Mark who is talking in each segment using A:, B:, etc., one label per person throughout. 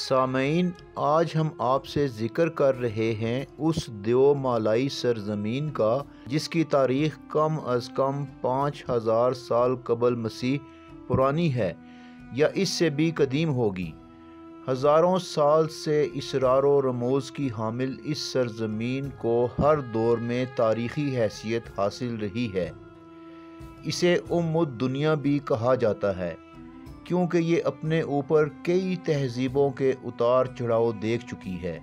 A: سامعین، آج ہم آپ سے ذکر کر رہے ہیں اس دیومالائی سرزمین کا جس کی تاریخ کم از کم 5000 سال قبل مسیح پرانی ہے یا اس سے بھی قدیم ہوگی۔ ہزاروں سال سے اسرار و رموز کی حامل اس سرزمین کو ہر دور میں تاریخی حیثیت حاصل رہی ہے۔ اسے الدنیا بھی کہا جاتا ہے کیونکہ یہ اپنے اوپر کئی تہذیبوں کے اتار چڑھاؤ دیکھ چکی ہے۔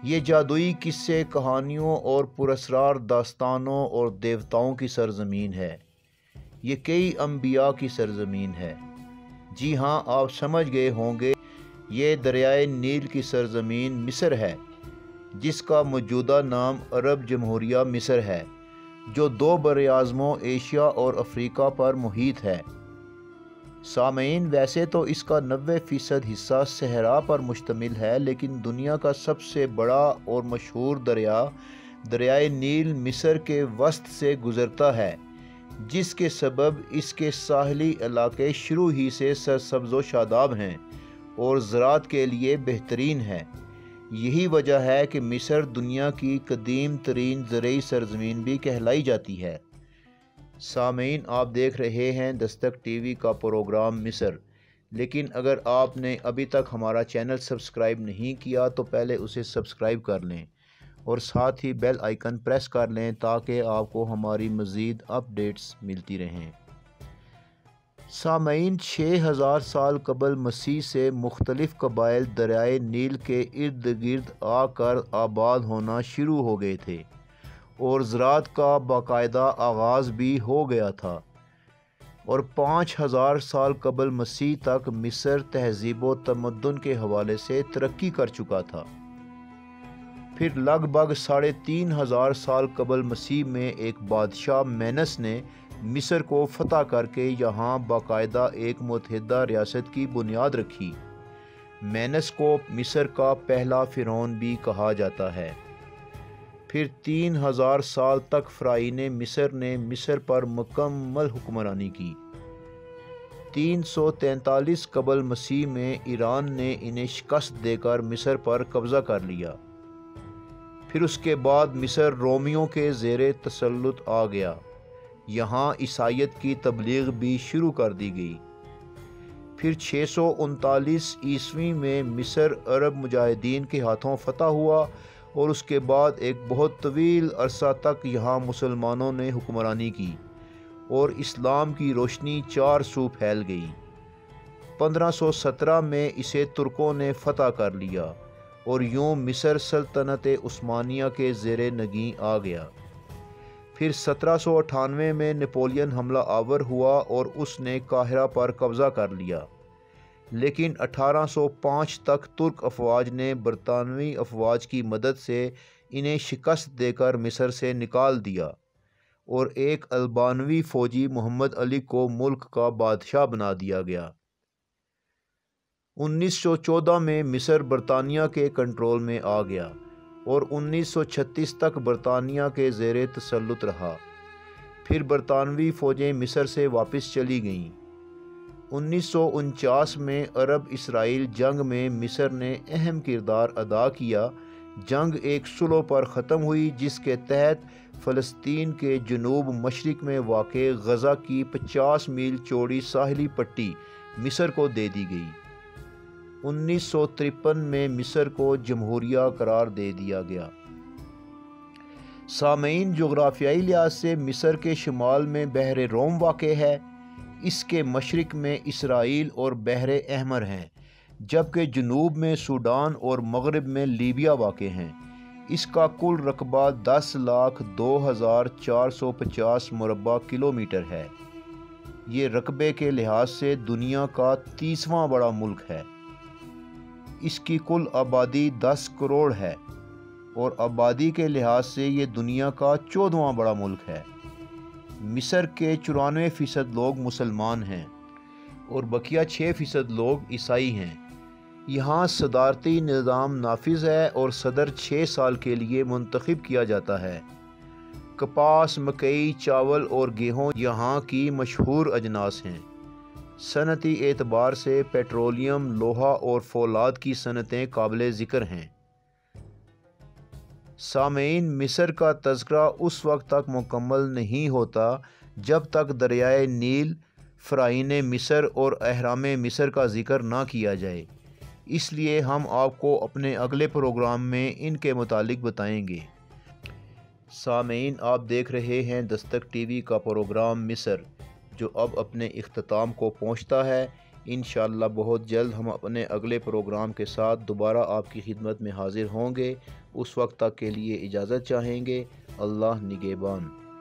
A: یہ جادوئی قصے، کہانیوں اور پراسرار داستانوں اور دیوتاؤں کی سرزمین ہے۔ یہ کئی انبیاء کی سرزمین ہے۔ جی ہاں، آپ سمجھ گئے ہوں گے، یہ دریائے نیل کی سرزمین مصر ہے، جس کا موجودہ نام عرب جمہوریہ مصر ہے، جو 2 براعظموں ایشیا اور افریقہ پر محیط ہے۔ سامعین، ویسے تو اس کا 90% حصہ صحرا پر مشتمل ہے، لیکن دنیا کا سب سے بڑا اور مشہور دریائے نیل مصر کے وسط سے گزرتا ہے، جس کے سبب اس کے ساحلی علاقے شروع ہی سے سرسبز و شاداب ہیں اور زراعت کے لیے بہترین ہے۔ یہی وجہ ہے کہ مصر دنیا کی قدیم ترین زرعی سرزمین بھی کہلائی جاتی ہے۔ سامعین، آپ دیکھ رہے ہیں دستک ٹی وی کا پروگرام مصر، لیکن اگر آپ نے ابھی تک ہمارا چینل سبسکرائب نہیں کیا تو پہلے اسے سبسکرائب کر لیں اور ساتھ ہی بیل آئیکن پریس کر لیں تاکہ آپ کو ہماری مزید اپڈیٹس ملتی رہیں۔ سامعین، 6000 سال قبل مسیح سے مختلف قبائل دریائے نیل کے ارد گرد آ کر آباد ہونا شروع ہو گئے تھے اور زراعت کا باقاعدہ آغاز بھی ہو گیا تھا، اور 5000 سال قبل مسیح تک مصر تہذیب و تمدن کے حوالے سے ترقی کر چکا تھا۔ پھر لگ بھگ 3500 سال قبل مسیح میں ایک بادشاہ مینس نے مصر کو فتح کر کے یہاں باقاعدہ ایک متحدہ ریاست کی بنیاد رکھی۔ مینس کو مصر کا پہلا فرعون بھی کہا جاتا ہے۔ پھر 3000 سال تک فرعون مصر نے مصر پر مکمل حکمرانی کی۔ 343 قبل مسیح میں ایران نے انہیں شکست دے کر مصر پر قبضہ کر لیا۔ پھر اس کے بعد مصر رومیوں کے زیر تسلط آ گیا۔ یہاں عیسائیت کی تبلیغ بھی شروع کر دی گئی۔ پھر 639 عیسوی میں مصر عرب مجاہدین کے ہاتھوں فتح ہوا اور اس کے بعد ایک بہت طویل عرصہ تک یہاں مسلمانوں نے حکمرانی کی اور اسلام کی روشنی چار سو پھیل گئی۔ 1517 میں اسے ترکوں نے فتح کر لیا اور یوں مصر سلطنت عثمانیہ کے زیر نگیں آ گیا۔ پھر 1798 میں نپولین حملہ آور ہوا اور اس نے قاہرہ پر قبضہ کر لیا، لیکن 1805 تک ترک افواج نے برطانوی افواج کی مدد سے انہیں شکست دے کر مصر سے نکال دیا اور ایک البانوی فوجی محمد علی کو ملک کا بادشاہ بنا دیا گیا۔ 1914 میں مصر برطانیہ کے کنٹرول میں آ گیا اور 1936 تک برطانیہ کے زیر تسلط رہا۔ پھر برطانوی فوجیں مصر سے واپس چلی گئیں۔ 1949 میں عرب اسرائیل جنگ میں مصر نے اہم کردار ادا کیا۔ جنگ ایک صلح پر ختم ہوئی جس کے تحت فلسطین کے جنوب مشرق میں واقع غزہ کی 50 میل چوڑی ساحلی پٹی مصر کو دے دی گئی۔ 1953 میں مصر کو جمہوریہ قرار دے دیا گیا۔ سامعین، جغرافیائی لحاظ سے مصر کے شمال میں بحر روم واقع ہے، اس کے مشرق میں اسرائیل اور بحر احمر ہیں، جبکہ جنوب میں سوڈان اور مغرب میں لیبیا واقع ہیں۔ اس کا کل رقبہ 10,02,450 مربع کلومیٹر ہے۔ یہ رقبے کے لحاظ سے دنیا کا 30واں بڑا ملک ہے۔ اس کی کل آبادی 10 کروڑ ہے اور آبادی کے لحاظ سے یہ دنیا کا 14واں بڑا ملک ہے۔ مصر کے 94% لوگ مسلمان ہیں اور بقیہ 6% لوگ عیسائی ہیں۔ یہاں صدارتی نظام نافذ ہے اور صدر 6 سال کے لیے منتخب کیا جاتا ہے۔ کپاس، مکئی، چاول اور گیہوں یہاں کی مشہور اجناس ہیں۔ صنعتی اعتبار سے پیٹرولیم، لوہا اور فولاد کی صنعتیں قابل ذکر ہیں۔ سامعین، مصر کا تذکرہ اس وقت تک مکمل نہیں ہوتا جب تک دریائے نیل، فرعین مصر اور اہرام مصر کا ذکر نہ کیا جائے، اس لیے ہم آپ کو اپنے اگلے پروگرام میں ان کے متعلق بتائیں گے۔ سامعین، آپ دیکھ رہے ہیں دستک ٹی وی کا پروگرام مصر، جو اب اپنے اختتام کو پہنچتا ہے۔ انشاءاللہ بہت جلد ہم اپنے اگلے پروگرام کے ساتھ دوبارہ آپ کی خدمت میں حاضر ہوں گے۔ اس وقت تک کے لیے اجازت چاہیں گے۔ اللہ نگہبان۔